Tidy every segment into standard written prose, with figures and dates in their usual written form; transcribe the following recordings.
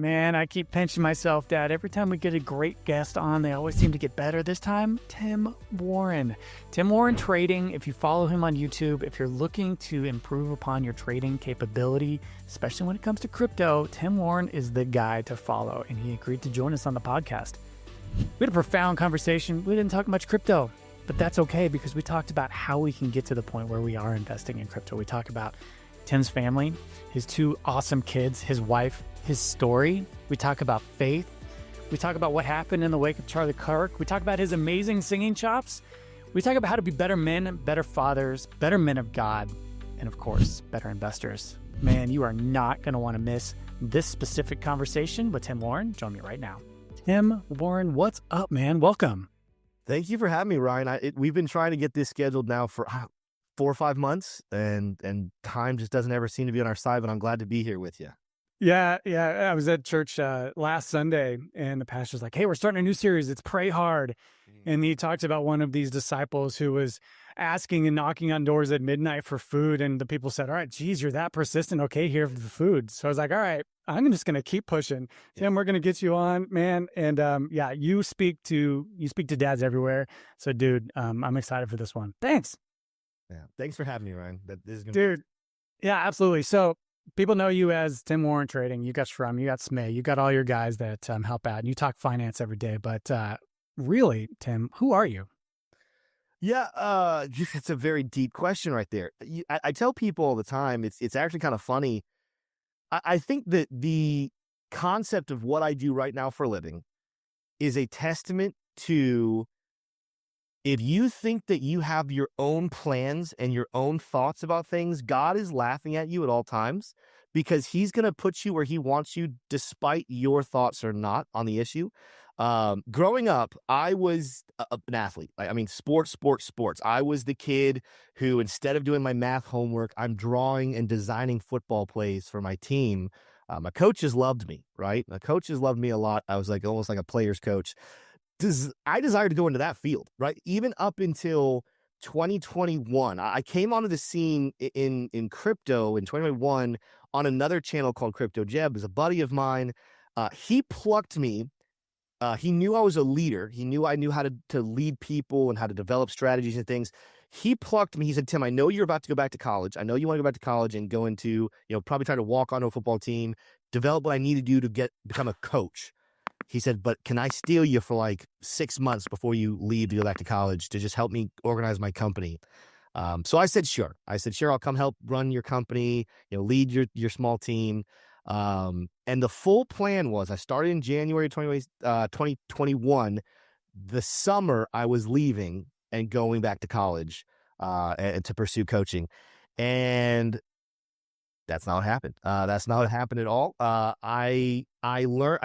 Man, I keep pinching myself, Dad. Every time we get a great guest on, they always seem to get better. This time, Tim Warren. Tim Warren Trading, if you follow him on YouTube, if you're looking to improve upon your trading capability, especially when it comes to crypto, Tim Warren is the guy to follow, and he agreed to join us on the podcast. We had a profound conversation. We didn't talk much crypto, but that's okay because we talked about how we can get to the point where we are investing in crypto. We talk about Tim's family, his two awesome kids, his wife, his story. We talk about faith. We talk about what happened in the wake of Charlie Kirk. We talk about his amazing singing chops. We talk about how to be better men, better fathers, better men of God, and of course, better investors. Man, you are not going to want to miss this specific conversation with Tim Warren. Join me right now. Tim Warren, what's up, man? Welcome. Thank you for having me, Ryan. We've been trying to get this scheduled now for 4 or 5 months, and time just doesn't ever seem to be on our side, but I'm glad to be here with you. Yeah. I was at church last Sunday, and the pastor's like, hey, we're starting a new series. It's Pray Hard. And he talked about one of these disciples who was asking and knocking on doors at midnight for food. And the people said, all right, geez, you're that persistent. Okay, here for the food. So I was like, all right, I'm just going to keep pushing. Tim, we're going to get you on, man. And you speak to dads everywhere. So dude, I'm excited for this one. Thanks. Yeah. Thanks for having me, Ryan. This is Dude. Yeah, absolutely. So people know you as Tim Warren Trading. You got Shrum, you got Smay, you got all your guys that help out, and you talk finance every day. But really, Tim, who are you? Yeah, it's a very deep question right there. I tell people all the time, it's actually kind of funny. I think that the concept of what I do right now for a living is a testament to, if you think that you have your own plans and your own thoughts about things, God is laughing at you at all times, because he's going to put you where he wants you despite your thoughts or not on the issue. Growing up, I was an athlete. I mean, sports. I was the kid who, instead of doing my math homework, I'm drawing and designing football plays for my team. My coaches loved me, right? My coaches loved me a lot. I was like almost like a player's coach. I desired to go into that field, right? Even up until 2021, I came onto the scene in crypto in 2021 on another channel called Crypto Jeb. As a buddy of mine, he plucked me. He knew I was a leader. He knew I knew how to lead people and how to develop strategies and things. He plucked me. He said, Tim, I know you're about to go back to college. I know you want to go back to college and go into, probably try to walk onto a football team, develop what I need to do to become a coach. He said, but can I steal you for like 6 months before you leave to go back to college to just help me organize my company? So I said, sure. I'll come help run your company, lead your small team. And the full plan was, I started in January 2021. The summer I was leaving and going back to college and to pursue coaching. And that's not what happened. That's not what happened at all. I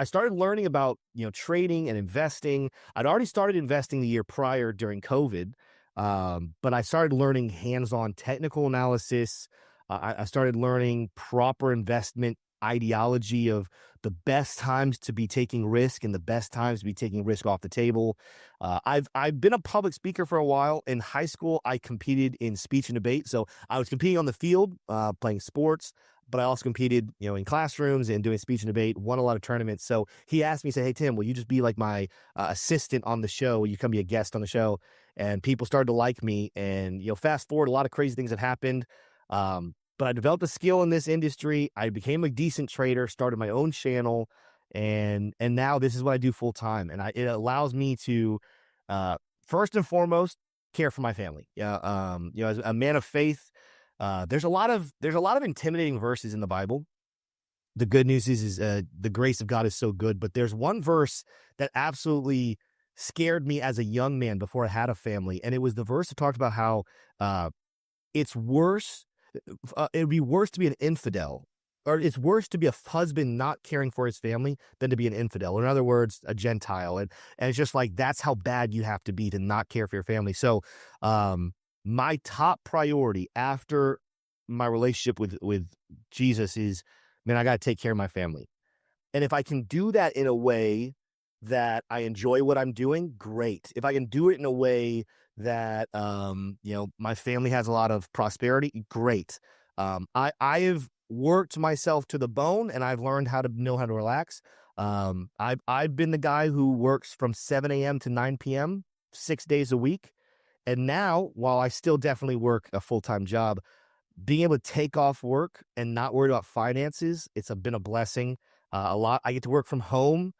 started learning about, trading and investing. I'd already started investing the year prior during COVID. But I started learning hands-on technical analysis. I started learning proper investment ideology of the best times to be taking risk and the best times to be taking risk off the table. I've been a public speaker for a while. In high school, I competed in speech and debate. So I was competing on the field, playing sports, but I also competed, in classrooms and doing speech and debate, won a lot of tournaments. So he asked me, hey, Tim, will you just be like my assistant on the show? Will you come be a guest on the show? And people started to like me. And, fast forward, a lot of crazy things have happened. But I developed a skill in this industry. I became a decent trader, started my own channel, and now this is what I do full time. And it allows me to, first and foremost, care for my family. As a man of faith, there's a lot of intimidating verses in the Bible. The good news is the grace of God is so good, but there's one verse that absolutely scared me as a young man before I had a family, and it was the verse that talked about how it's worse. It'd be worse to be an infidel, or it's worse to be a husband not caring for his family than to be an infidel. Or in other words, a Gentile. And it's just like, that's how bad you have to be to not care for your family. So my top priority after my relationship with Jesus is, man, I got to take care of my family. And if I can do that in a way that I enjoy what I'm doing, great. If I can do it in a way that, my family has a lot of prosperity, great. I have worked myself to the bone, and I've learned how to know how to relax. I've been the guy who works from 7 a.m. to 9 p.m. 6 days a week. And now, while I still definitely work a full-time job, being able to take off work and not worry about finances, been a blessing. A lot. I get to work from home.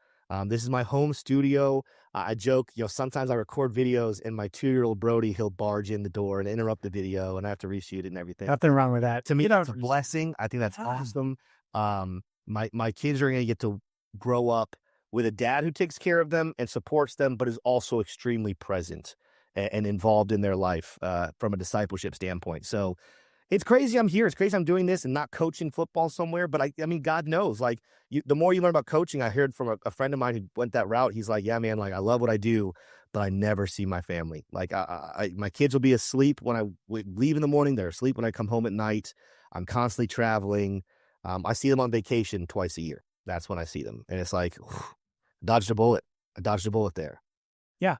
This is my home studio. I joke, sometimes I record videos and my 2-year-old Brody, he'll barge in the door and interrupt the video and I have to reshoot it and everything. Nothing wrong with that. To me, You know, it's a blessing. I think that's yeah. awesome. My kids are going to get to grow up with a dad who takes care of them and supports them, but is also extremely present and involved in their life from a discipleship standpoint. So it's crazy I'm here. It's crazy I'm doing this and not coaching football somewhere. But I mean, God knows, like the more you learn about coaching, I heard from a friend of mine who went that route. He's like, yeah, man, like I love what I do, but I never see my family. Like my kids will be asleep when I leave in the morning. They're asleep when I come home at night. I'm constantly traveling. I see them on vacation twice a year. That's when I see them. And it's like, whew, dodged a bullet. I dodged a bullet there. Yeah.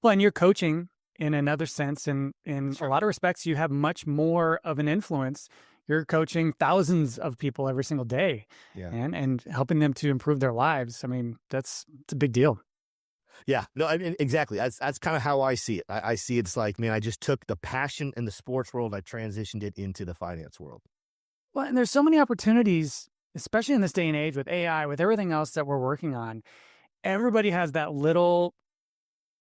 Well, and you're coaching in another sense, and in a lot of respects, you have much more of an influence. You're coaching thousands of people every single day, Yeah. and helping them to improve their lives. I mean, it's a big deal. Yeah, no, I mean, exactly. That's kind of how I see it. I see it's like, man, I just took the passion in the sports world, I transitioned it into the finance world. Well, and there's so many opportunities, especially in this day and age with AI, with everything else that we're working on. Everybody has that little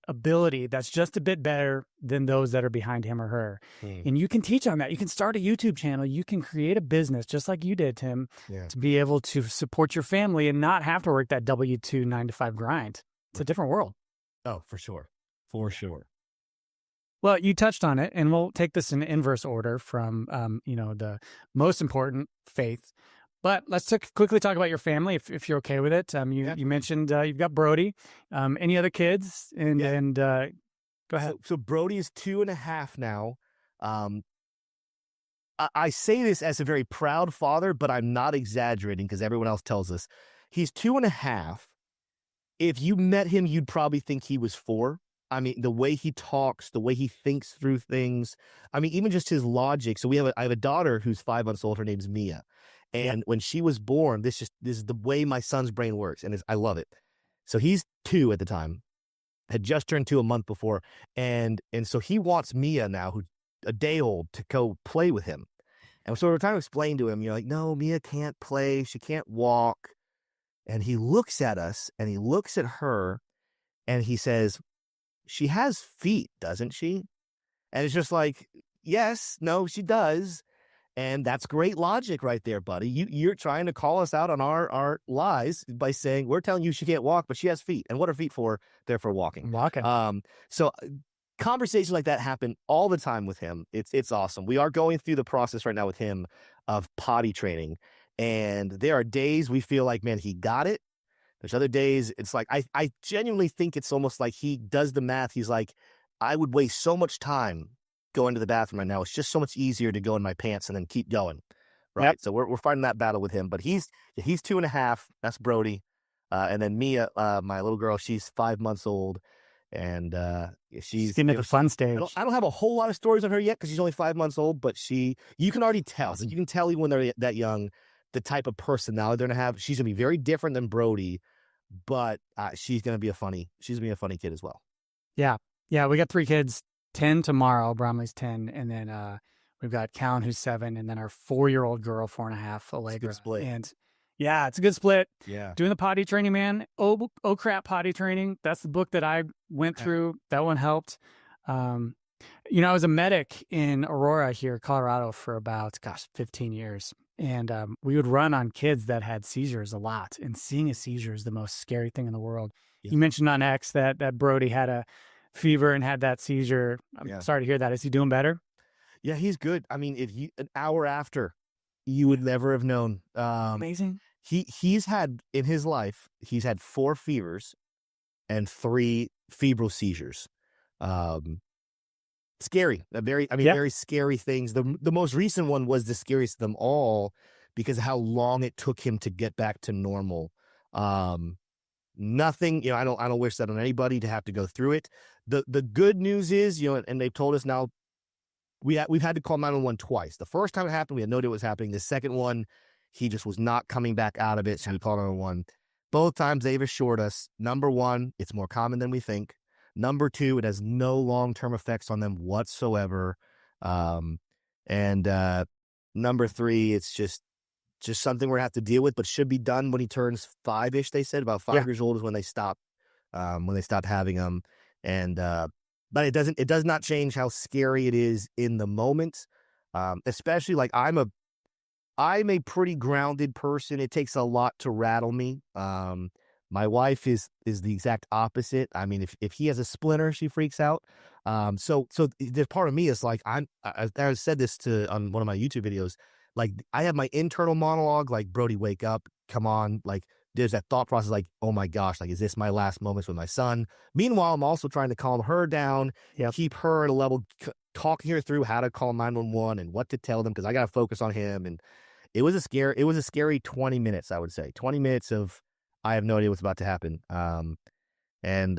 ability that's just a bit better than those that are behind him or her. Hmm. And you can teach on that. You can start a YouTube channel. You can create a business just like you did, Tim, Yeah. to be able to support your family and not have to work that W-2 9 to 5 grind. It's a different world. Oh, for sure. For sure. Well, you touched on it, and we'll take this in inverse order from, the most important, faith. But let's quickly talk about your family, if you're okay with it. You mentioned you've got Brody. Any other kids? And go ahead. So Brody is 2.5 now. I say this as a very proud father, but I'm not exaggerating because everyone else tells us he's 2.5. If you met him, you'd probably think he was 4. I mean, the way he talks, the way he thinks through things. I mean, even just his logic. So I have a daughter who's 5 months old. Her name's Mia. And when she was born, this is the way my son's brain works. And I love it. So he's 2 at the time, had just turned 2 a month before. And so he wants Mia now, who's a day old, to go play with him. And so we're trying to explain to him, like, no, Mia can't play. She can't walk. And he looks at us and he looks at her and he says, she has feet, doesn't she? And it's just like, yes, no, she does. And that's great logic right there, buddy. You're trying to call us out on our lies by saying we're telling you she can't walk, but she has feet. And what are feet for? They're for walking. So conversations like that happen all the time with him. It's awesome. We are going through the process right now with him of potty training. And there are days we feel like, man, he got it. There's other days it's like, I genuinely think it's almost like he does the math. He's like, I would waste so much time going to the bathroom right now. It's just so much easier to go in my pants and then keep going. Right. Yep. So we're fighting that battle with him, but he's 2.5. That's Brody. And then Mia, my little girl, she's 5 months old. And she's getting at the fun stage. I don't have a whole lot of stories on her yet because she's only 5 months old, but you can already tell. So you can tell even when they're that young, the type of personality they're going to have. She's going to be very different than Brody, but she's going to be a funny kid as well. Yeah. Yeah. We got 3 kids, 10 tomorrow. Bromley's 10. And then we've got Callan, who's 7. And then our 4-year-old girl, 4.5, Allegra. Good split. And yeah, it's a good split. Yeah. Doing the potty training, man. Oh crap, potty training. That's the book that I went through. That one helped. I was a medic in Aurora here, Colorado, for about, 15 years. And we would run on kids that had seizures a lot. And seeing a seizure is the most scary thing in the world. Yeah. You mentioned on X that Brody had a fever and had that seizure. I'm sorry to hear that. Is he doing better? Yeah, he's good. I mean, an hour after, you would never have known. Amazing. He's had, in his life, he's had 4 fevers and 3 febrile seizures. Scary. Very scary things. The most recent one was the scariest of them all because of how long it took him to get back to normal. Nothing, I don't wish that on anybody to have to go through it. The good news is, and they've told us now we've had to call 911 twice. The first time it happened, we had no idea what was happening. The second one, he just was not coming back out of it, so we called 911. Both times they've assured us, number one, it's more common than we think. Number two, it has no long-term effects on them whatsoever. Um, and number three, it's just something we're gonna have to deal with, but should be done when he turns 5-ish, they said. About Yeah. 5 years old is when they stop having them. And but it does not change how scary it is in the moment. Especially like I'm a pretty grounded person. It takes a lot to rattle me. My wife is the exact opposite. I mean, if he has a splinter, she freaks out. So there's part of me is like I said this to on one of my YouTube videos. Like I have my internal monologue, like Brody, wake up, come on. Like there's that thought process, like oh my gosh, like is this my last moments with my son? Meanwhile, I'm also trying to calm her down, Yep. keep her at a level, talking her through how to call 911 and what to tell them because I got to focus on him. And it was a scary 20 minutes, I would say. 20 minutes of I have no idea what's about to happen. And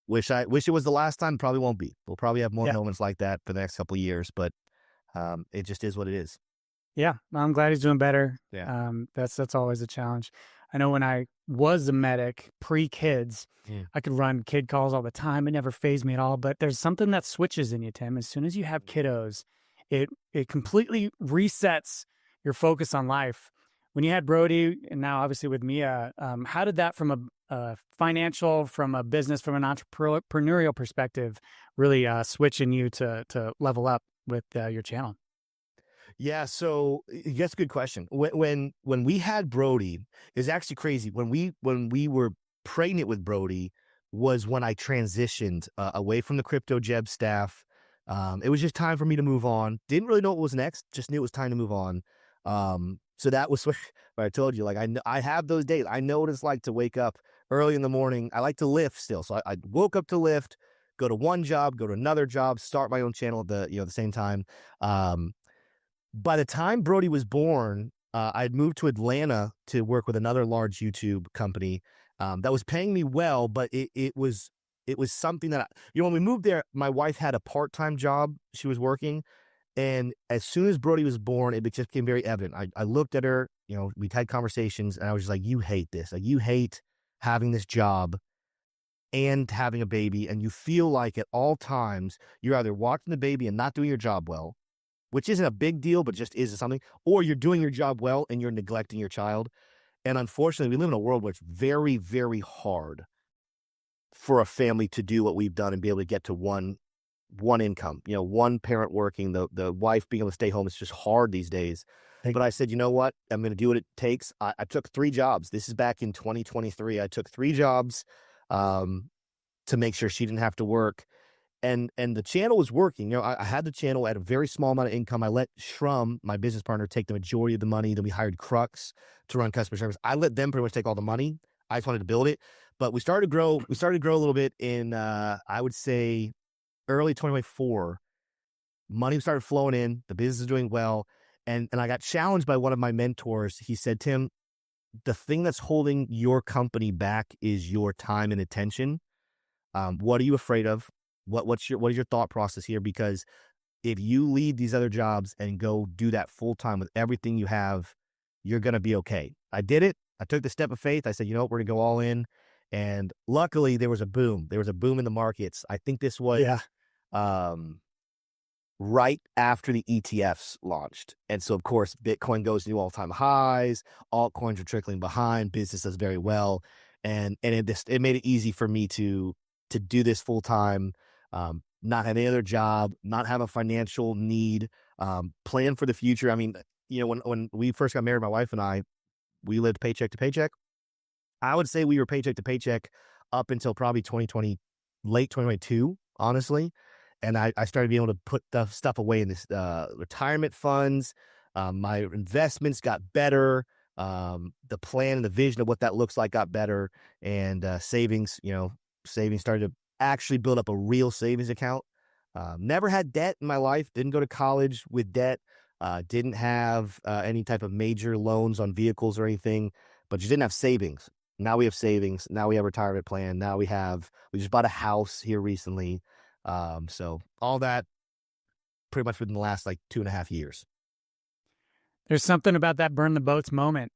wish it was the last time, probably won't be. We'll probably have more Yeah. moments like that for the next couple of years, but it just is what it is. Yeah, I'm glad he's doing better. Yeah. That's always a challenge. I know when I was a medic pre-kids, Mm. I could run kid calls all the time. It never fazed me at all. But there's something that switches in you, Tim. As soon as you have kiddos, it completely resets your focus on life. When you had Brody, and now obviously with Mia, how did that from a financial, from a business, from an entrepreneurial perspective, really switch in you to level up with your channel? Yeah, so that's a good question. When we had Brody, it's actually crazy. When we were pregnant with Brody, was when I transitioned away from the crypto Jeb staff. It was just time for me to move on. Didn't really know what was next. Just knew it was time to move on. So that was what I told you. Like I have those days. I know what it's like to wake up early in the morning. I like to lift still, so I woke up to lift, go to one job, go to another job, start my own channel at the same time. Um, by the time Brody was born, I'd moved to Atlanta to work with another large YouTube company, that was paying me well, but it was something that when we moved there, my wife had a part-time job she was working, and as soon as Brody was born, it just became very evident. I looked at her, we'd had conversations, and I was just like, "You hate this. Like, you hate having this job and having a baby, and you feel like at all times you're either watching the baby and not doing your job well, which isn't a big deal, but just is something, or you're doing your job well and you're neglecting your child." And unfortunately, we live in a world where it's very, very hard for a family to do what we've done and be able to get to one income. One parent working, the wife being able to stay home. It's just hard these days. Like, But I said, you know what? I'm going to do what it takes. I took 3 jobs. This is back in 2023. I took 3 jobs um, to make sure she didn't have to work, and the channel was working. I had the channel at a very small amount of income. I let Shrum, my business partner, take the majority of the money. Then we hired Crux to run customer service. I let them pretty much take all the money. I just wanted to build it. But we started to grow. We started to grow a little bit in I would say early 2024. Money started flowing in. The business is doing well. And I got challenged by one of my mentors. He said, "Tim, the thing that's holding your company back is your time and attention. What are you afraid of? What is your thought process here? Because if you leave these other jobs and go do that full time with everything you have, you're gonna be okay." I did it. I took the step of faith. I said, we're gonna go all in. And luckily there was a boom. There was a boom in the markets. I think this was yeah. um right after the ETFs launched. And so, of course, Bitcoin goes to new all-time highs, altcoins are trickling behind, business does very well. And it made it easy for me to do this full time, not have any other job, not have a financial need, plan for the future. I mean, when we first got married, my wife and I, we lived paycheck to paycheck. I would say we were paycheck to paycheck up until probably 2020, late 2022, honestly. And I started being able to put the stuff away in this retirement funds. My investments got better. The plan and the vision of what that looks like got better. And savings started to actually build up a real savings account. Never had debt in my life. Didn't go to college with debt. Didn't have any type of major loans on vehicles or anything, but you didn't have savings. Now we have savings. Now we have a retirement plan. We just bought a house here recently. So all that pretty much within the last like 2.5 years. There's something about that burn the boats moment.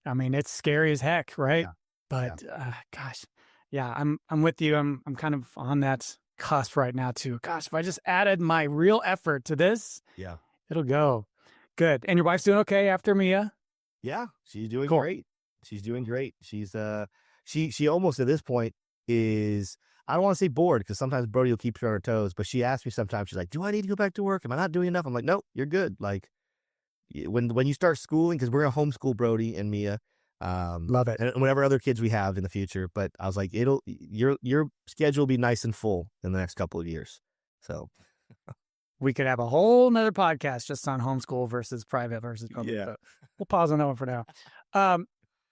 I mean, it's scary as heck, right? Yeah. Yeah. But gosh, yeah, I'm with you. I'm kind of on that cusp right now too. Gosh, if I just added my real effort to this, Yeah. it'll go. Good. And your wife's doing okay after Mia? Yeah. She's doing Cool. great. She's doing great. She almost at this point is, I don't want to say bored because sometimes Brody will keep her on her toes, but she asks me sometimes, she's like, do I need to go back to work? Am I not doing enough? I'm like, nope, you're good. Like, when you start schooling, because we're gonna homeschool Brody and Mia, Love it. and whatever other kids we have in the future. But I was like, your schedule will be nice and full in the next couple of years. So We could have a whole nother podcast just on homeschool versus private versus public, yeah, but we'll pause on that one for now. I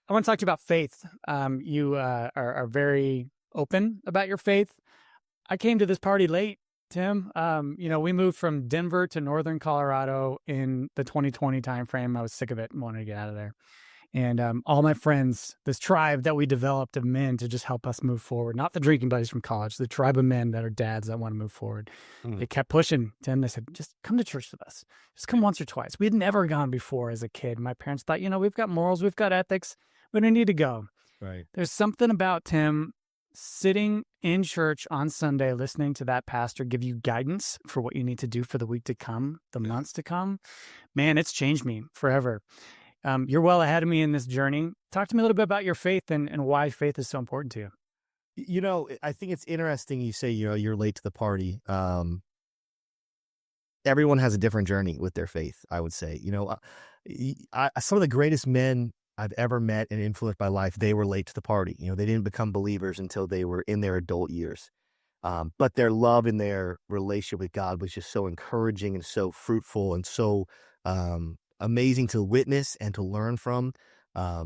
want to talk to you about faith. You are very open about your faith. I came to this party late, Tim. We moved from Denver to Northern Colorado in the 2020 timeframe. I was sick of it and wanted to get out of there. And all my friends, this tribe that we developed of men to just help us move forward, not the drinking buddies from college, the tribe of men that are dads that want to move forward. They kept pushing, Tim. They said, just come to church with us. Just come once or twice. We had never gone before as a kid. My parents thought, we've got morals, we've got ethics. We don't need to go. right. There's something about, Tim, sitting in church on Sunday, listening to that pastor give you guidance for what you need to do for the week to come, the months to come. Man, it's changed me forever. You're well ahead of me in this journey. Talk to me a little bit about your faith and why faith is so important to you. I think it's interesting you say, you're late to the party. Everyone has a different journey with their faith, I would say. Some of the greatest men I've ever met and influenced by life, they were late to the party. They didn't become believers until they were in their adult years. But their love and their relationship with God was just so encouraging and so fruitful and so amazing to witness and to learn from. I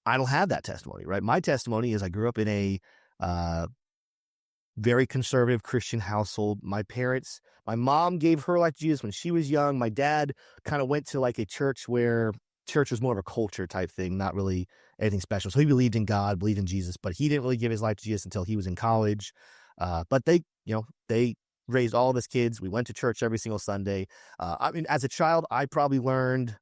don't have that testimony, right? My testimony is I grew up in a very conservative Christian household. My mom gave her life to Jesus when she was young. My dad kind of went to like a church where church was more of a culture type thing, not really anything special. So he believed in God, believed in Jesus, but he didn't really give his life to Jesus until he was in college. But they raised all of his kids. We went to church every single Sunday. As a child, I probably learned,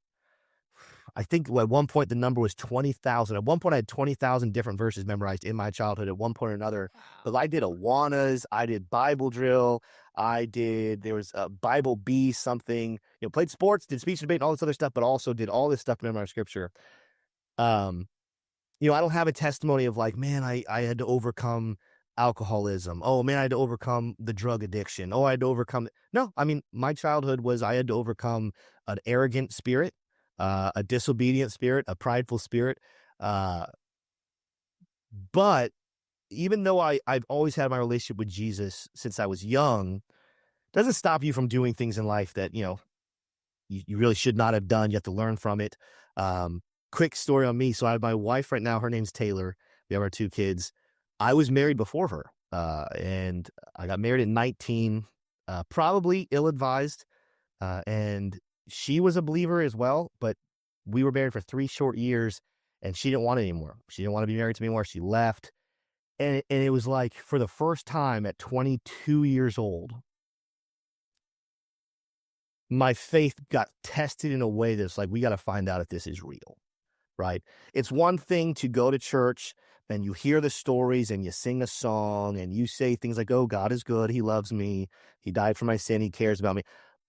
I think at one point the number was 20,000. At one point I had 20,000 different verses memorized in my childhood at one point or another. But I did Awanas, I did Bible drill, there was a Bible B something, played sports, did speech and debate and all this other stuff, but also did all this stuff to memorize scripture. I don't have a testimony of like, man, I had to overcome alcoholism. Oh man, I had to overcome the drug addiction. Oh, I had to overcome. No, my childhood was, I had to overcome an arrogant spirit, a disobedient spirit, a prideful spirit. But even though I've always had my relationship with Jesus since I was young, doesn't stop you from doing things in life that, you really should not have done. You have to learn from it. Quick story on me. So I have my wife right now. Her name's Taylor. We have our 2 kids. I was married before her, and I got married at 19, probably ill-advised, and she was a believer as well, but we were married for 3 short years, and she didn't want it anymore. She didn't want to be married to me anymore. She left, and it was like, for the first time at 22 years old, my faith got tested in a way that's like, we got to find out if this is real, right? It's one thing to go to church and you hear the stories and you sing a song and you say things like, oh, God is good. He loves me. He died for my sin. He cares about me.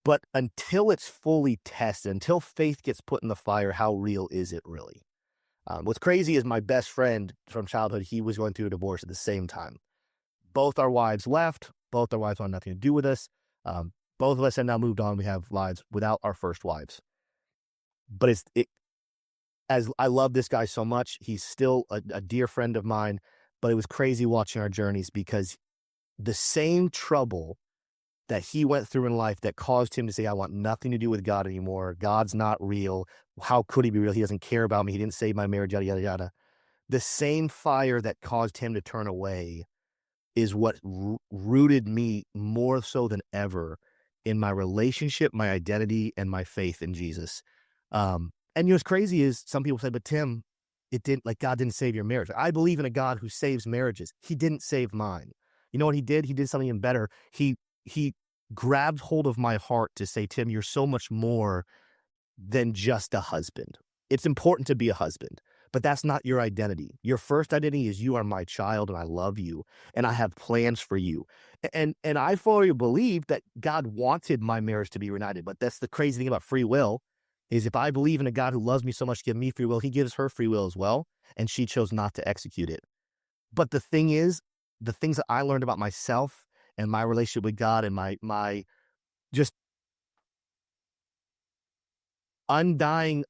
But until it's fully tested, until faith gets put in the fire, how real is it really? What's crazy is my best friend from childhood, he was going through a divorce at the same time. Both our wives left. Both our wives wanted nothing to do with us. Both of us have now moved on. We have lives without our first wives. But as I love this guy so much, he's still a dear friend of mine. But it was crazy watching our journeys because the same trouble that he went through in life that caused him to say, I want nothing to do with God anymore. God's not real. How could he be real? He doesn't care about me. He didn't save my marriage, yada, yada, yada. The same fire that caused him to turn away is what rooted me more so than ever in my relationship, my identity, and my faith in Jesus. And what's crazy is some people say, but Tim, God didn't save your marriage. I believe in a God who saves marriages. He didn't save mine. You know what he did? He did something even better. He grabbed hold of my heart to say, Tim, you're so much more than just a husband. It's important to be a husband, but that's not your identity. Your first identity is you are my child and I love you and I have plans for you. And I fully believe that God wanted my marriage to be reunited, but that's the crazy thing about free will is if I believe in a God who loves me so much to give me free will, he gives her free will as well, and she chose not to execute it. But the thing is, the things that I learned about myself and my relationship with God and my just undying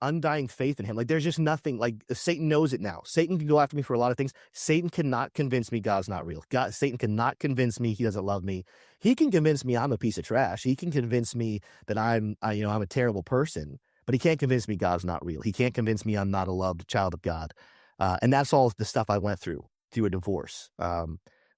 faith in him. Like there's just nothing like Satan knows it now. Satan can go after me for a lot of things. Satan cannot convince me God's not real. Satan cannot convince me he doesn't love me. He can convince me I'm a piece of trash. He can convince me that I'm a terrible person, but he can't convince me God's not real. He can't convince me I'm not a loved child of God. And that's all the stuff I went through a divorce.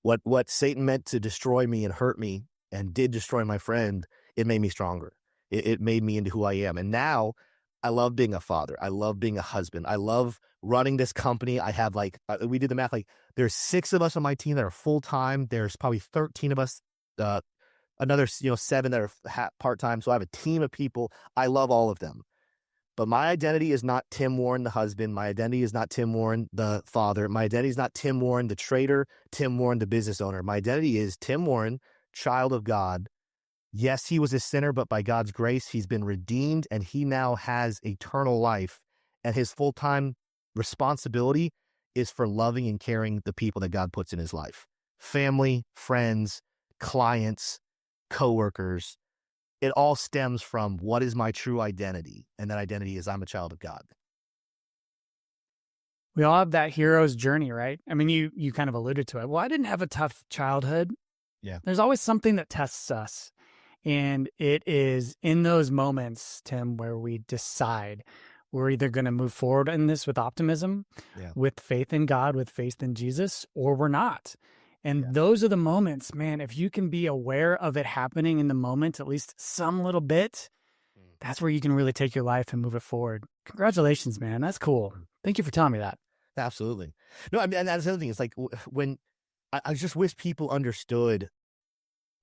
What Satan meant to destroy me and hurt me and did destroy my friend, it made me stronger. It made me into who I am. And now I love being a father. I love being a husband. I love running this company. I have we did the math, there's 6 of us on my team that are full-time. There's probably 13 of us, another, 7 that are part-time. So I have a team of people. I love all of them. But my identity is not Tim Warren, the husband. My identity is not Tim Warren, the father. My identity is not Tim Warren, the trader, Tim Warren, the business owner. My identity is Tim Warren, child of God. Yes, he was a sinner, but by God's grace, he's been redeemed and he now has eternal life. And his full-time responsibility is for loving and caring the people that God puts in his life. Family, friends, clients, coworkers. It all stems from what is my true identity? And that identity is I'm a child of God. We all have that hero's journey, right? I mean, you kind of alluded to it. Well, I didn't have a tough childhood. Yeah. There's always something that tests us. And it is in those moments, Tim, where we decide we're either going to move forward in this with optimism, with faith in God, with faith in Jesus, or we're not. And those are the moments, man, if you can be aware of it happening in the moment, at least some little bit, that's where you can really take your life and move it forward. Congratulations, man. That's cool. Thank you for telling me that. Absolutely. No, I mean, and that's the other thing. It's like when I just wish people understood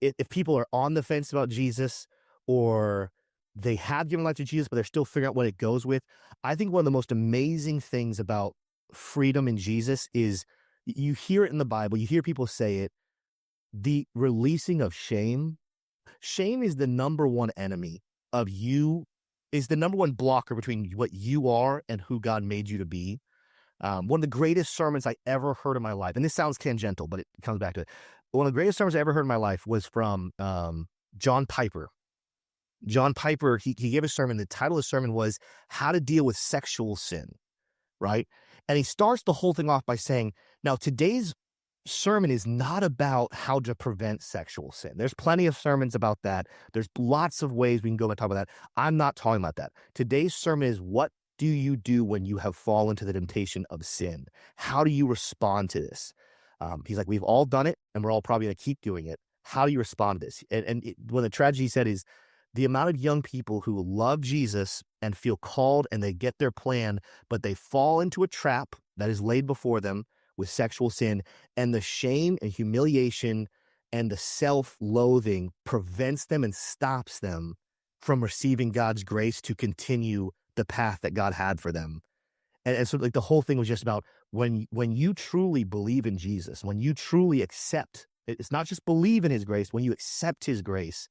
if people are on the fence about Jesus or they have given life to Jesus, but they're still figuring out what it goes with. I think one of the most amazing things about freedom in Jesus is you hear it in the Bible, you hear people say it, the releasing of shame. Shame is the number one enemy of you, is the number one blocker between what you are and who God made you to be. One of the greatest sermons I ever heard in my life, and this sounds tangential, but it comes back to it. One of the greatest sermons I ever heard in my life was from John Piper. John Piper, he gave a sermon. The title of the sermon was How to Deal with Sexual Sin, right? And he starts the whole thing off by saying, now today's sermon is not about how to prevent sexual sin. There's plenty of sermons about that. There's lots of ways we can go and talk about that. I'm not talking about that. Today's sermon is what do you do when you have fallen to the temptation of sin? How do you respond to this? He's like, we've all done it and we're all probably going to keep doing it. How do you respond to this? And what the tragedy he said is the amount of young people who love Jesus and feel called and they get their plan, but they fall into a trap that is laid before them with sexual sin, and the shame and humiliation and the self-loathing prevents them and stops them from receiving God's grace to continue the path that God had for them. And so like the whole thing was just about when you truly believe in Jesus, when you truly accept, it's not just believe in his grace, when you accept his grace,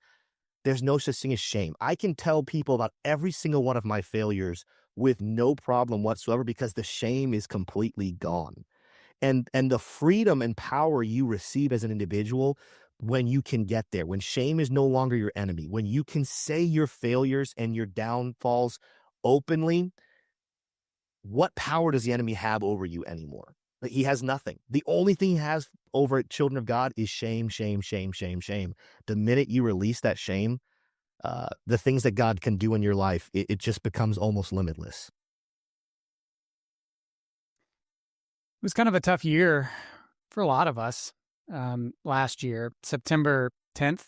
there's no such thing as shame. I can tell people about every single one of my failures with no problem whatsoever because the shame is completely gone. And the freedom and power you receive as an individual when you can get there, when shame is no longer your enemy, when you can say your failures and your downfalls openly, what power does the enemy have over you anymore? Like, he has nothing. The only thing he has over children of God is shame, shame, shame, shame, shame. The minute you release that shame, the things that God can do in your life, it just becomes almost limitless. It was kind of a tough year for a lot of us. Last year, September 10th,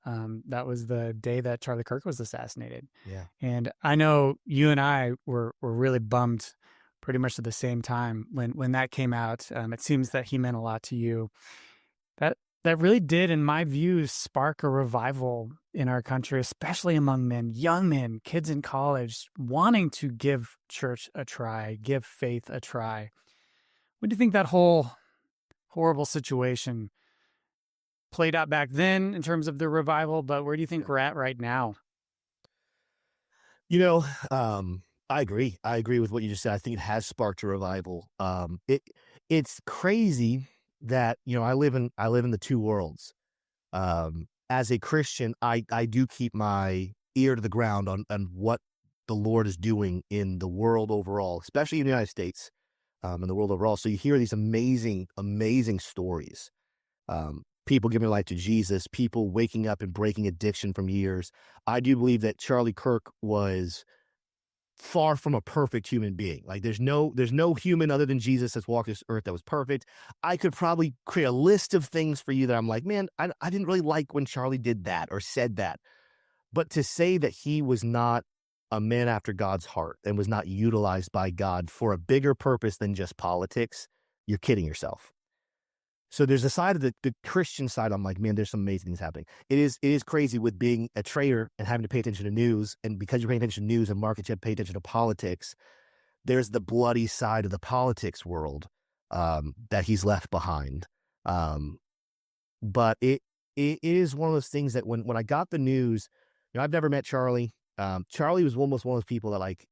that was the day that Charlie Kirk was assassinated. Yeah. And I know you and I were really bummed pretty much at the same time when that came out. It seems that he meant a lot to you. That really did, in my view, spark a revival in our country, especially among men, young men, kids in college, wanting to give church a try, give faith a try. What do you think that whole horrible situation played out back then in terms of the revival? But where do you think Yeah. we're at right now? You know, I agree. I agree with what you just said. I think it has sparked a revival. It's crazy that, I live in the two worlds. As a Christian, I do keep my ear to the ground on what the Lord is doing in the world overall, especially in the United States, in the world overall. So you hear these amazing, amazing stories. People giving their life to Jesus, people waking up and breaking addiction from years. I do believe that Charlie Kirk was far from a perfect human being. Like there's no human other than Jesus that's walked this earth that was perfect. I could probably create a list of things for you that I'm like, man, I didn't really like when Charlie did that or said that. But to say that he was not a man after God's heart and was not utilized by God for a bigger purpose than just politics, you're kidding yourself. So there's a side of the Christian side. I'm like, man, there's some amazing things happening. It is crazy with being a trader and having to pay attention to news. And because you're paying attention to news and markets, you have to pay attention to politics. There's the bloody side of the politics world that he's left behind. Um, but it is one of those things that when I got the news, I've never met Charlie. Charlie was almost one of those people that like,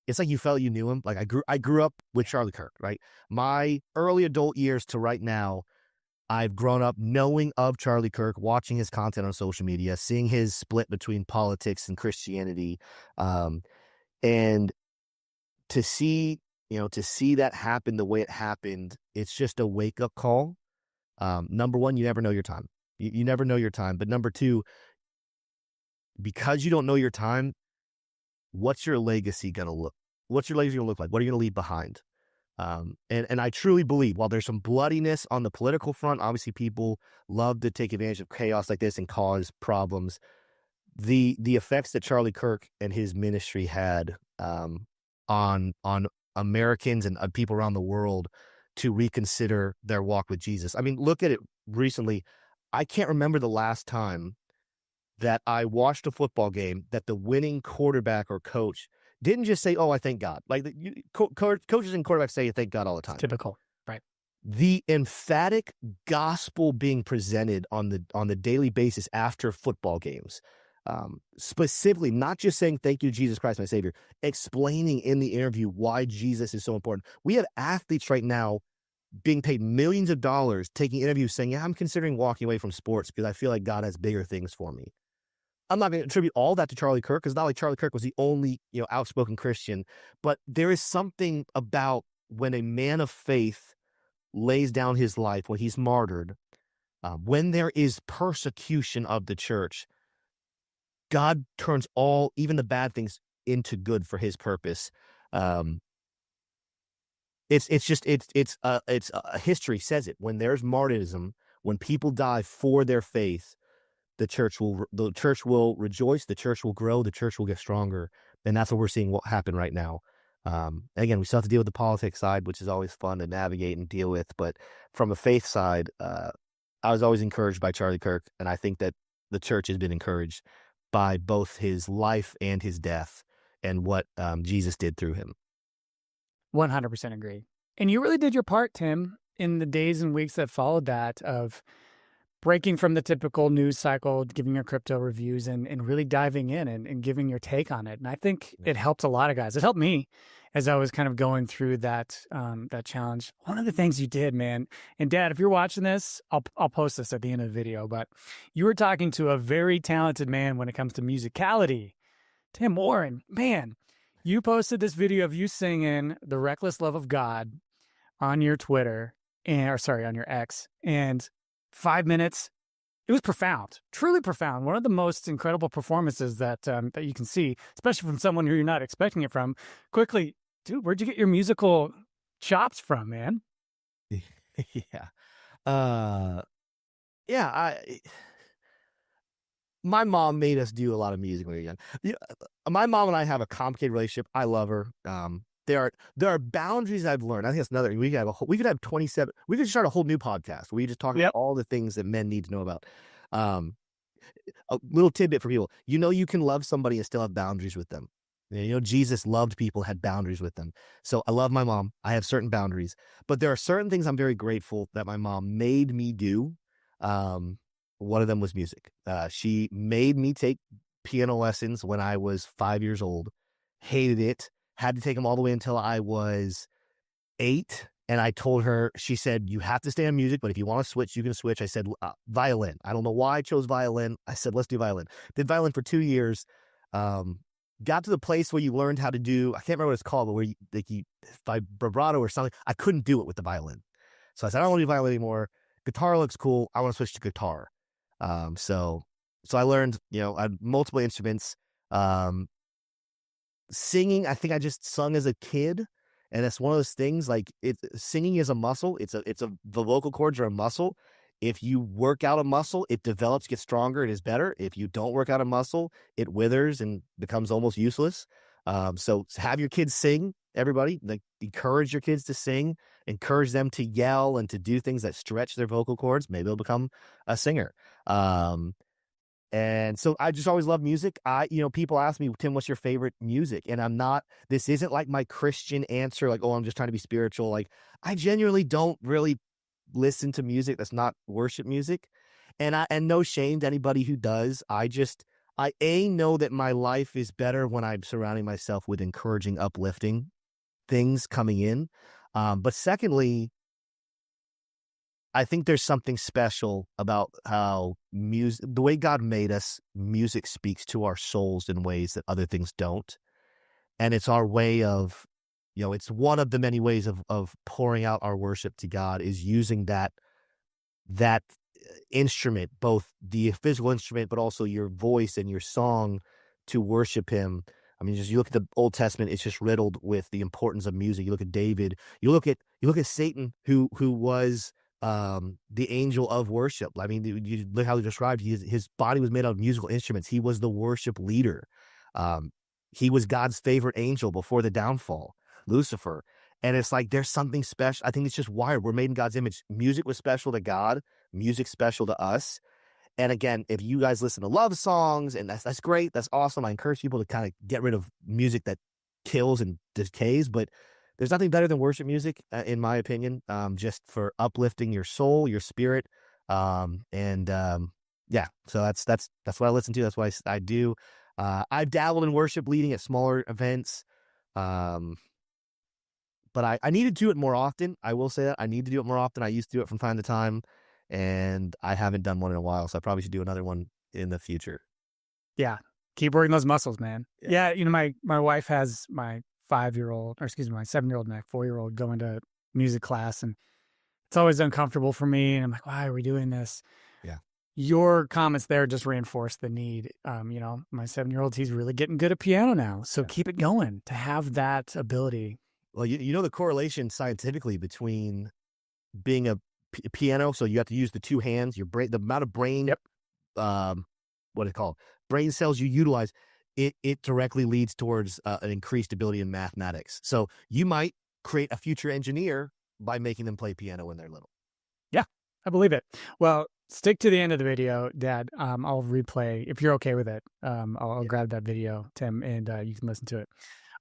it's like you felt you knew him. Like I grew up with Charlie Kirk, right? My early adult years to right now, I've grown up knowing of Charlie Kirk, watching his content on social media, seeing his split between politics and Christianity, and to see that happen the way it happened, it's just a wake up call. Number one, you never know your time. You never know your time. But number two, because you don't know your time, what's your legacy gonna look? What's your legacy gonna look like? What are you gonna leave behind? And I truly believe while there's some bloodiness on the political front, obviously people love to take advantage of chaos like this and cause problems. The effects that Charlie Kirk and his ministry had on Americans and people around the world to reconsider their walk with Jesus. I mean, look at it recently. I can't remember the last time that I watched a football game that the winning quarterback or coach didn't just say, "Oh, I thank God." Like coaches and quarterbacks say, "Thank God" all the It's time. typical, right? The emphatic gospel being presented on the daily basis after football games, specifically not just saying "Thank you, Jesus Christ, my Savior," explaining in the interview why Jesus is so important. We have athletes right now being paid millions of dollars taking interviews saying, "Yeah, I'm considering walking away from sports because I feel like God has bigger things for me." I'm not going to attribute all that to Charlie Kirk because not like Charlie Kirk was the only, outspoken Christian, but there is something about when a man of faith lays down his life, when he's martyred, when there is persecution of the church, God turns even the bad things into good for his purpose. Um, history says it. When there's martyrdom, when people die for their faith, the church will rejoice, the church will grow, the church will get stronger, and that's what we're seeing what happen right now. Again, we still have to deal with the politics side, which is always fun to navigate and deal with. But from a faith side, I was always encouraged by Charlie Kirk, and I think that the church has been encouraged by both his life and his death, and what Jesus did through him. 100% agree. And you really did your part, Tim, in the days and weeks that followed that of breaking from the typical news cycle, giving your crypto reviews and really diving in and giving your take on it. And I think it helped a lot of guys. It helped me as I was kind of going through that that challenge. One of the things you did, man, and Dad, if you're watching this, I'll post this at the end of the video, but you were talking to a very talented man when it comes to musicality. Tim Warren, man, you posted this video of you singing The Reckless Love of God on your Twitter, on your X, and 5 minutes. It was profound, truly profound. One of the most incredible performances that that you can see, especially from someone who you're not expecting it from. Quickly, dude, where'd you get your musical chops from, man? Yeah. Uh, yeah, my mom made us do a lot of music when we were young. My mom and I have a complicated relationship. I love her. there are boundaries I've learned. I think that's another. We could have 27. We could start a whole new podcast where we just talk about Yep. all the things that men need to know about. Um, a little tidbit for people. You can love somebody and still have boundaries with them. Jesus loved people, had boundaries with them. So I love my mom. I have certain boundaries, but there are certain things I'm very grateful that my mom made me do. Um, One of them was music. She made me take piano lessons when I was 5 years old. Hated it. Had to take them all the way until I was 8. And I told her, she said, you have to stay on music, but if you want to switch, you can switch. I said, violin. I don't know why I chose violin. I said, let's do violin. Did violin for 2 years. Um, Got to the place where you learned how to do, I can't remember what it's called, but where you vibrato or something. I couldn't do it with the violin. So I said, I don't want to do violin anymore. Guitar looks cool. I want to switch to guitar. So I learned, I had multiple instruments. Singing, I think I just sung as a kid. And that's one of those things, like, singing is a muscle. The vocal cords are a muscle. If you work out a muscle, it develops, gets stronger, it is better. If you don't work out a muscle, it withers and becomes almost useless. So have your kids sing, everybody. Like, encourage your kids to sing, encourage them to yell and to do things that stretch their vocal cords. Maybe they'll become a singer. And so I just always love music. People ask me, Tim, what's your favorite music? And this isn't like my Christian answer, like, oh, I'm just trying to be spiritual. Like, I genuinely don't really listen to music that's not worship music. And no shame to anybody who does. I know that my life is better when I'm surrounding myself with encouraging, uplifting things coming in. But secondly, I think there's something special about how the way God made us, music speaks to our souls in ways that other things don't. And it's our way of, it's one of the many ways of pouring out our worship to God, is using that instrument, both the physical instrument, but also your voice and your song, to worship him. I mean, you look at the Old Testament, it's just riddled with the importance of music. You look at David, you look at Satan, who was the angel of worship. I mean, you look how he described, his body was made out of musical instruments. He was the worship leader. He was God's favorite angel before the downfall, Lucifer. And it's like, there's something special. I think it's just wired. We're made in God's image. Music was special to God. Music special to us. And again, if you guys listen to love songs, and that's great, that's awesome. I encourage people to kind of get rid of music that kills and decays, but there's nothing better than worship music, in my opinion, just for uplifting your soul, your spirit. Yeah, so that's what I listen to. That's what I do. I've dabbled in worship leading at smaller events. But I need to do it more often. I will say that I need to do it more often. I used to do it from time to time, and I haven't done one in a while. So I probably should do another one in the future. Yeah. Keep working those muscles, man. Yeah. Yeah. My wife has my 5-year-old, or excuse me, my 7-year-old and my 4-year-old going to music class, and it's always uncomfortable for me. And I'm like, why are we doing this? Yeah. Your comments there just reinforce the need. My 7-year-old, he's really getting good at piano now. So keep it going, to have that ability. Well, the correlation scientifically between being a piano, so you have to use the two hands, your brain, the amount of brain, what is it called? Brain cells you utilize, it directly leads towards an increased ability in mathematics. So you might create a future engineer by making them play piano when they're little. Yeah, I believe it. Well, stick to the end of the video, Dad. I'll replay, if you're okay with it. I'll grab that video, Tim, and you can listen to it.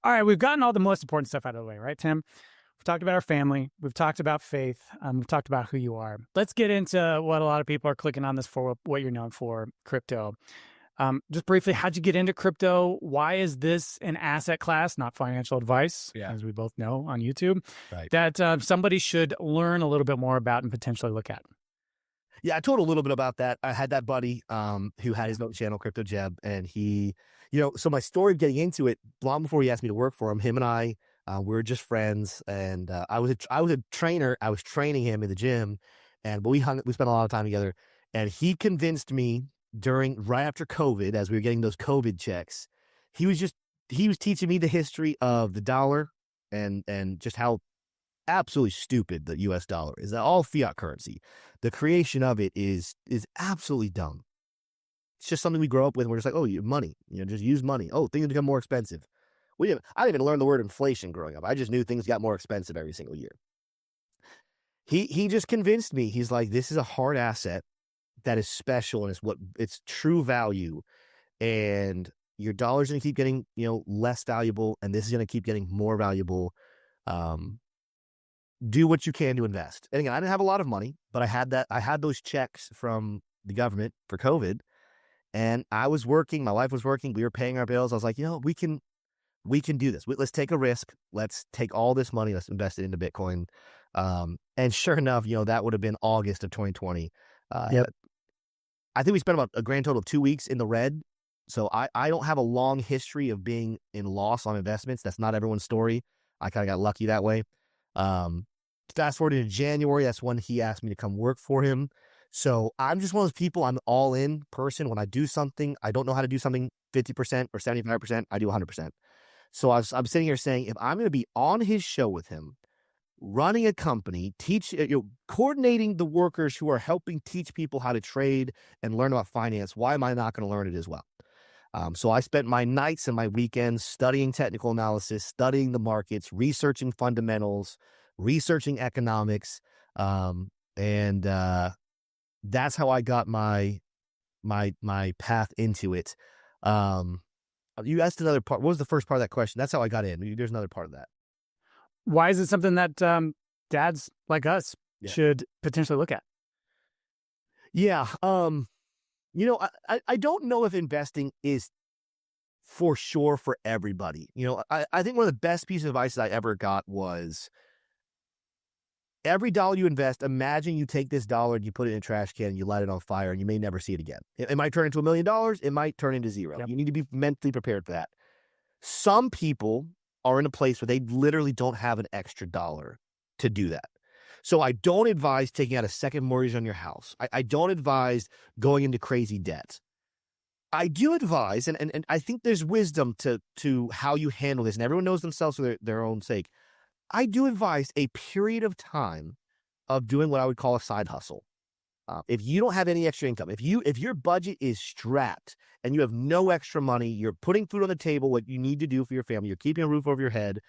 All right, we've gotten all the most important stuff out of the way, right, Tim? We've talked about our family. We've talked about faith. We've talked about who you are. Let's get into what a lot of people are clicking on this for, what you're known for, crypto. Just briefly, how'd you get into crypto? Why is this an asset class, not financial advice, as we both know on YouTube, that somebody should learn a little bit more about and potentially look at? Yeah, I told a little bit about that. I had that buddy who had his own channel, Crypto Jeb, and he, so my story of getting into it, long before he asked me to work for him, him and I, we were just friends, and I was a trainer. I was training him in the gym, but we spent a lot of time together, and he convinced me right after COVID, as we were getting those COVID checks, he was teaching me the history of the dollar and just how absolutely stupid the US dollar is. All fiat currency, the creation of it is absolutely dumb. It's just something we grow up with. And we're just like, oh, you money, just use money. Oh, things become more expensive. I didn't even learn the word inflation growing up. I just knew things got more expensive every single year. He just convinced me. He's like, this is a hard asset that is special and it's true value. And your dollar's going to keep getting, less valuable. And this is going to keep getting more valuable. Um, do what you can to invest. And again, I didn't have a lot of money, but I had those checks from the government for COVID, and I was working. My wife was working. We were paying our bills. I was like, we can do this. Let's take a risk. Let's take all this money. Let's invest it into Bitcoin. And sure enough, that would have been August of 2020. Yep. I think we spent about a grand total of 2 weeks in the red. So I don't have a long history of being in loss on investments. That's not everyone's story. I kind of got lucky that way. Fast forward into January, that's when he asked me to come work for him. So I'm just one of those people, I'm all in person. When I do something, I don't know how to do something 50% or 75%, I do 100%. So I'm sitting here saying, if I'm going to be on his show with him, running a company, coordinating the workers who are helping teach people how to trade and learn about finance, why am I not going to learn it as well? So I spent my nights and my weekends studying technical analysis, studying the markets, researching fundamentals, researching economics, and that's how I got my path into it. You asked another part. What was the first part of that question? That's how I got in. There's another part of that. Why is it something that dads like us Yeah. should potentially look at? Yeah. I don't know if investing is for sure for everybody. I think one of the best pieces of advice I ever got was, every dollar you invest, imagine you take this dollar and you put it in a trash can and you light it on fire and you may never see it again. It might turn into $1 million. It might turn into zero. Yep. You need to be mentally prepared for that. Some people are in a place where they literally don't have an extra dollar to do that. So I don't advise taking out a second mortgage on your house. I don't advise going into crazy debt. I do advise, and I think there's wisdom to how you handle this, and everyone knows themselves for their own sake. I do advise a period of time of doing what I would call a side hustle. If you don't have any extra income, if your budget is strapped and you have no extra money, you're putting food on the table, what you need to do for your family, you're keeping a roof over your head,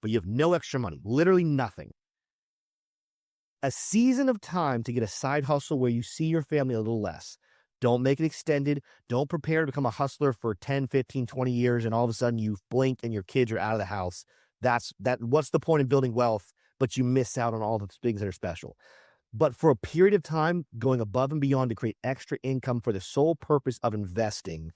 but you have no extra money, literally nothing. A season of time to get a side hustle where you see your family a little less. Don't make it extended. Don't prepare to become a hustler for 10, 15, 20 years, and all of a sudden you blink and your kids are out of the house. What's the point in building wealth, but you miss out on all the things that are special. But for a period of time, going above and beyond to create extra income for the sole purpose of investing,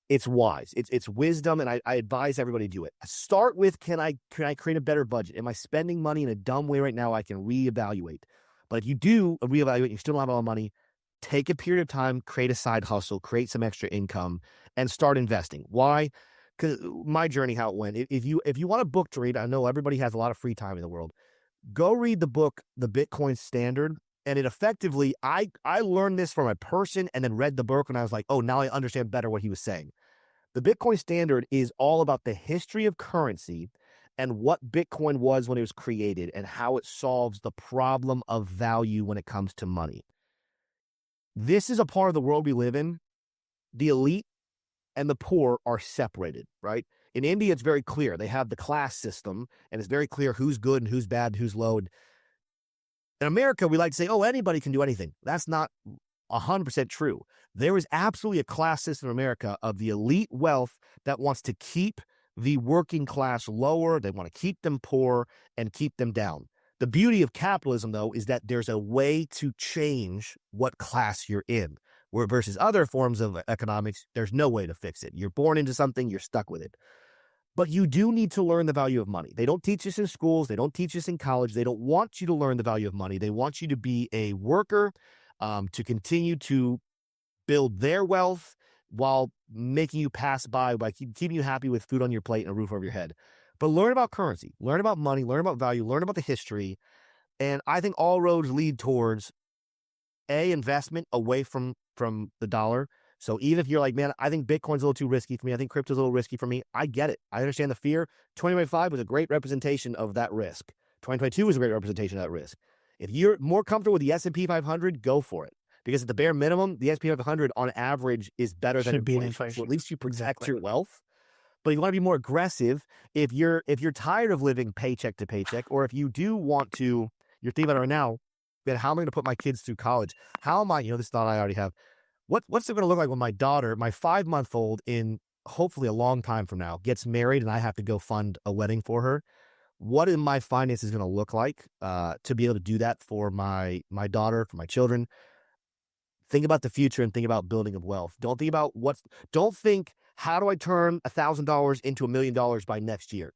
it's wise. It's wisdom, and I advise everybody to do it. Start with, can I create a better budget? Am I spending money in a dumb way right now? I can reevaluate. But if you do reevaluate and you still don't have all the money, take a period of time, create a side hustle, create some extra income, and start investing. Why? Because my journey, how it went. If you want a book to read, I know everybody has a lot of free time in the world. Go read the book, The Bitcoin Standard. And it effectively, I learned this from a person and then read the book and I was like, oh, now I understand better what he was saying. The Bitcoin Standard is all about the history of currency and what Bitcoin was when it was created and how it solves the problem of value when it comes to money. This is a part of the world we live in. The elite and the poor are separated, right? In India, it's very clear. They have the class system, and it's very clear who's good and who's bad and who's low. In America, we like to say, oh, anybody can do anything. That's not 100% true. There is absolutely a class system in America of the elite wealth that wants to keep the working class lower. They want to keep them poor and keep them down. The beauty of capitalism, though, is that there's a way to change what class you're in, where versus other forms of economics, there's no way to fix it. You're born into something, you're stuck with it. But you do need to learn the value of money. They don't teach us in schools. They don't teach us in college. They don't want you to learn the value of money. They want you to be a worker, to continue to build their wealth while making you pass by keeping you happy with food on your plate and a roof over your head. But learn about currency, learn about money, learn about value, learn about the history. And I think all roads lead towards investment away from the dollar. So even if you're like, man, I think Bitcoin's a little too risky for me. I think crypto's a little risky for me. I get it. I understand the fear. 2025 was a great representation of that risk. 2022 was a great representation of that risk. If you're more comfortable with the S&P 500, go for it. Because at the bare minimum, the S&P 500 on average is better than Should beat inflation. inflation. So at least you protect Exactly. your wealth. But if you want to be more aggressive, if you're tired of living paycheck to paycheck, or if you do want to, you're thinking about it right now, then how am I going to put my kids through college? How am I, this thought I already have. What's it going to look like when my daughter, my 5-month-old, in hopefully a long time from now, gets married and I have to go fund a wedding for her? What are my finances going to look like to be able to do that for my daughter, for my children? Think about the future and think about building of wealth. Don't think, how do I turn $1,000 into $1 million by next year?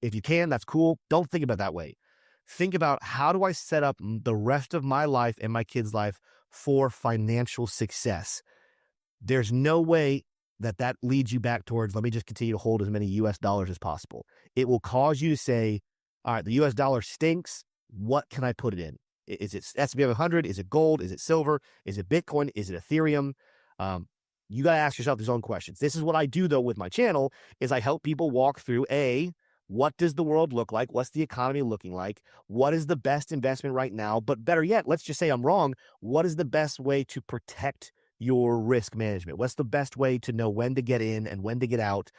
If you can, that's cool. Don't think about it that way. Think about, how do I set up the rest of my life and my kids' life for financial success? There's no way that leads you back towards, let me just continue to hold as many US dollars as possible. It will cause you to say, all right, the US dollar stinks. What can I put it in? Is it S&P 500? Is it gold? Is it silver? Is it Bitcoin? Is it Ethereum? You got to ask yourself these own questions. This is what I do, though, with my channel, is I help people walk through, what does the world look like? What's the economy looking like? What is the best investment right now? But better yet, let's just say I'm wrong. What is the best way to protect your risk management? What's the best way to know when to get in and when to get out?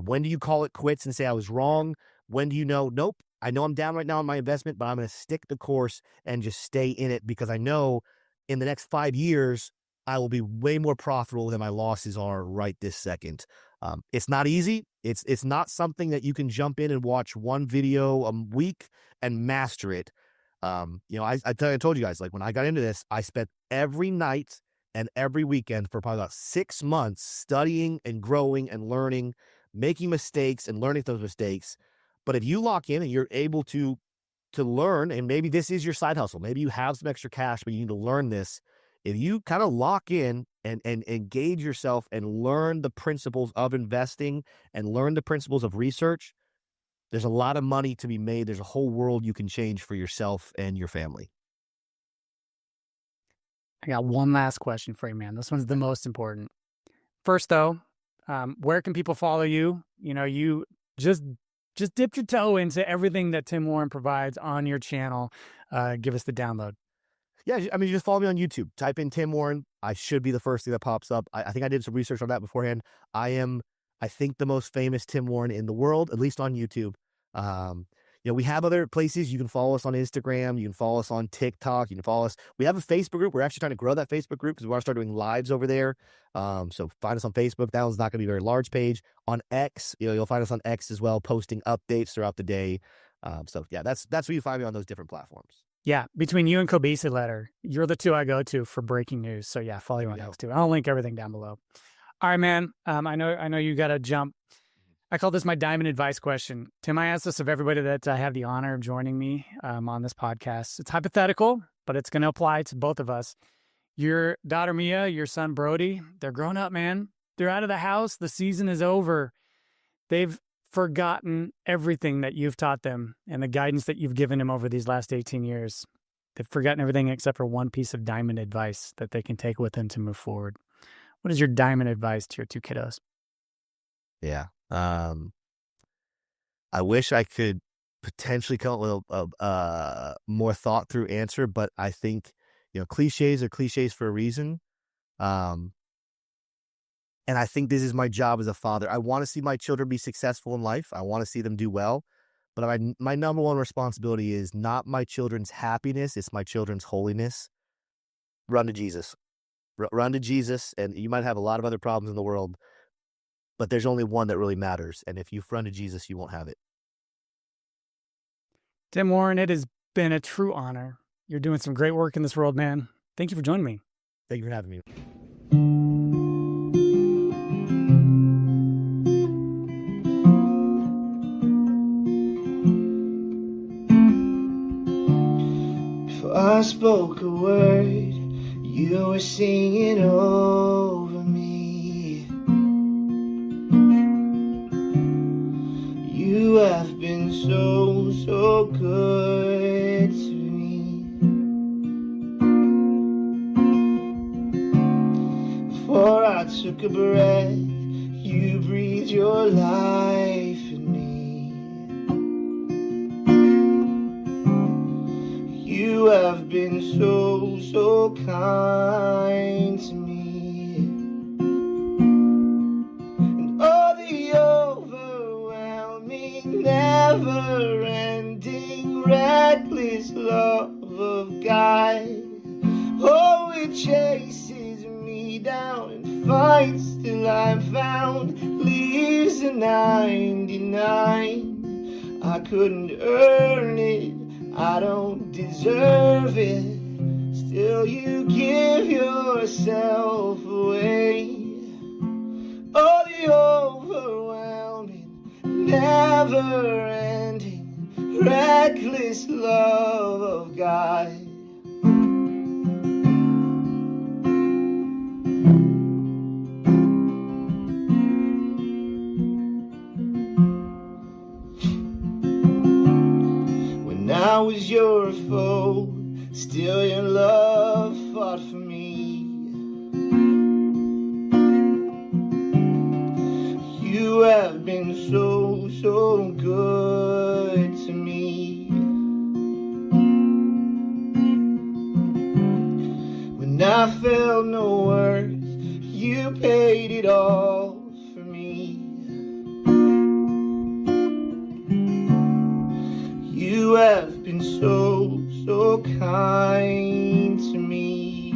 When do you call it quits and say I was wrong? When do you know, nope, I know I'm down right now on my investment, but I'm going to stick the course and just stay in it, because I know in the next 5 years, I will be way more profitable than my losses are right this second. It's not easy. It's not something that you can jump in and watch one video a week and master it. I told you guys, like, when I got into this, I spent every night and every weekend for probably about 6 months studying and growing and learning, making mistakes and learning those mistakes. But if you lock in and you're able to learn, and maybe this is your side hustle, maybe you have some extra cash, but you need to learn this. If you kind of lock in and engage yourself and learn the principles of investing and learn the principles of research, there's a lot of money to be made. There's a whole world you can change for yourself and your family. I got one last question for you, man. This one's the most important. First, though, where can people follow you? You just dipped your toe into everything that Tim Warren provides on your channel. Give us the download. Yeah, I mean, you just follow me on YouTube. Type in Tim Warren. I should be the first thing that pops up. I think I did some research on that beforehand. I think, the most famous Tim Warren in the world, at least on YouTube. We have other places. You can follow us on Instagram. You can follow us on TikTok. You can follow us. We have a Facebook group. We're actually trying to grow that Facebook group because we want to start doing lives over there. So find us on Facebook. That one's not going to be a very large page. On X, you'll find us on X as well, posting updates throughout the day. So yeah, that's where you find me on those different platforms. Yeah, between you and Kobisi Letter, you're the two I go to for breaking news. So yeah, follow you on X too. I'll link everything down below. All right, man. I know you got to jump. I call this my diamond advice question. Tim, I asked this of everybody that I have the honor of joining me on this podcast. It's hypothetical, but it's going to apply to both of us. Your daughter Mia, your son Brody, they're grown up, man. They're out of the house. The season is over. They've forgotten everything that you've taught them and the guidance that you've given them over these last 18 years. They've forgotten everything except for one piece of diamond advice that they can take with them to move forward. What is your diamond advice to your two kiddos? Yeah. I wish I could potentially come up with a more thought through answer, but I think, cliches are cliches for a reason. And I think this is my job as a father. I want to see my children be successful in life. I want to see them do well. But my number one responsibility is not my children's happiness. It's my children's holiness. Run to Jesus. Run to Jesus. And you might have a lot of other problems in the world, but there's only one that really matters. And if you run to Jesus, you won't have it. Tim Warren, it has been a true honor. You're doing some great work in this world, man. Thank you for joining me. Thank you for having me. I spoke a word, you were singing over me. You have been so good to me. Before I took a breath, you breathed your life in me. You have been so kind to me. And all the love of God. Oh, it chases me down and fights till I'm found. Leaves a 99. I couldn't earn it, I don't deserve it. Still you give yourself away. Oh, the overwhelming, never-ending, reckless love of God. When I was your foe, still your love fought for me. You have been so, so good to me. When I felt no worth, you paid it all for me. You have been so, so kind to me.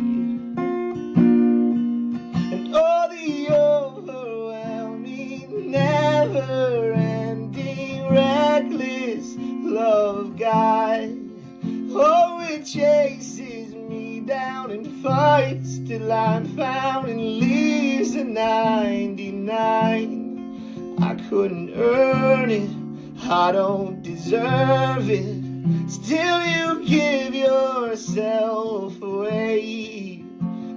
And all the overwhelming, never-ending, reckless love of God. Oh, it chases me down and fights till I'm found and leaves a 99. I couldn't earn it, I don't deserve it. Still you give yourself away.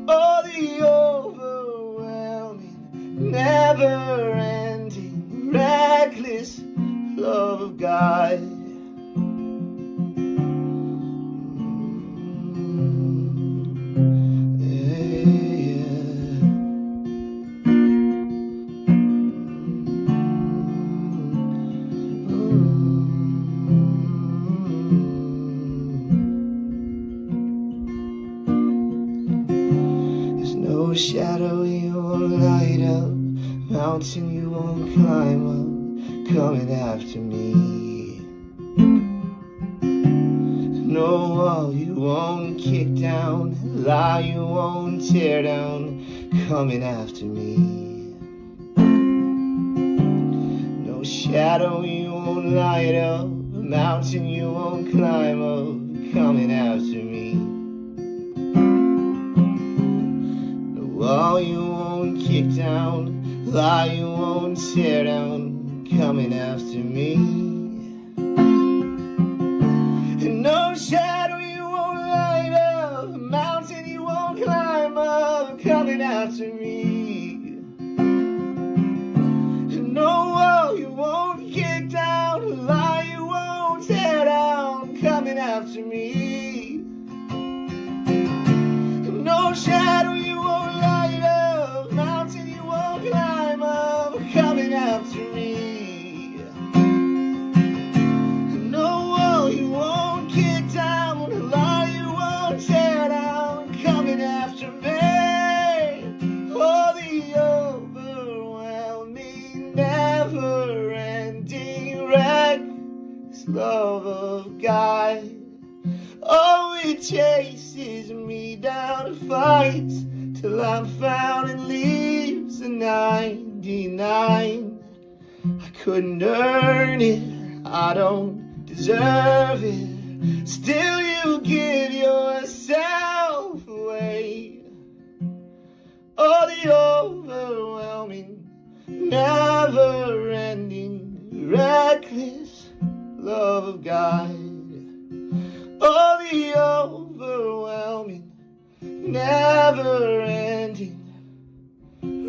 Oh, the overwhelming, never-ending, reckless love of God. No shadow you won't light up, mountain you won't climb up, coming after me. No wall you won't kick down, lie you won't tear down, coming after me. No shadow you won't light up, mountain you won't climb up, coming after me. Wall you won't kick down, lie you won't tear down, coming after me. And no shadow you won't light up, mountain you won't climb up, coming after me. And no wall you won't kick down, lie you won't tear down, coming after me. And no shadow you won't light up, mountain you won't climb up, coming after me. No wall you won't kick down, lie you won't tear down, coming after me. Oh, the overwhelming, never-ending, reckless love of God. Oh, it chases me down and fights till I'm found and leaves a 99. I couldn't earn it, I don't deserve it. Still you give yourself away. Oh, the overwhelming, never-ending, reckless love of God. Oh, the overwhelming, never-ending,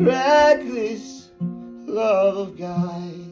reckless love of God.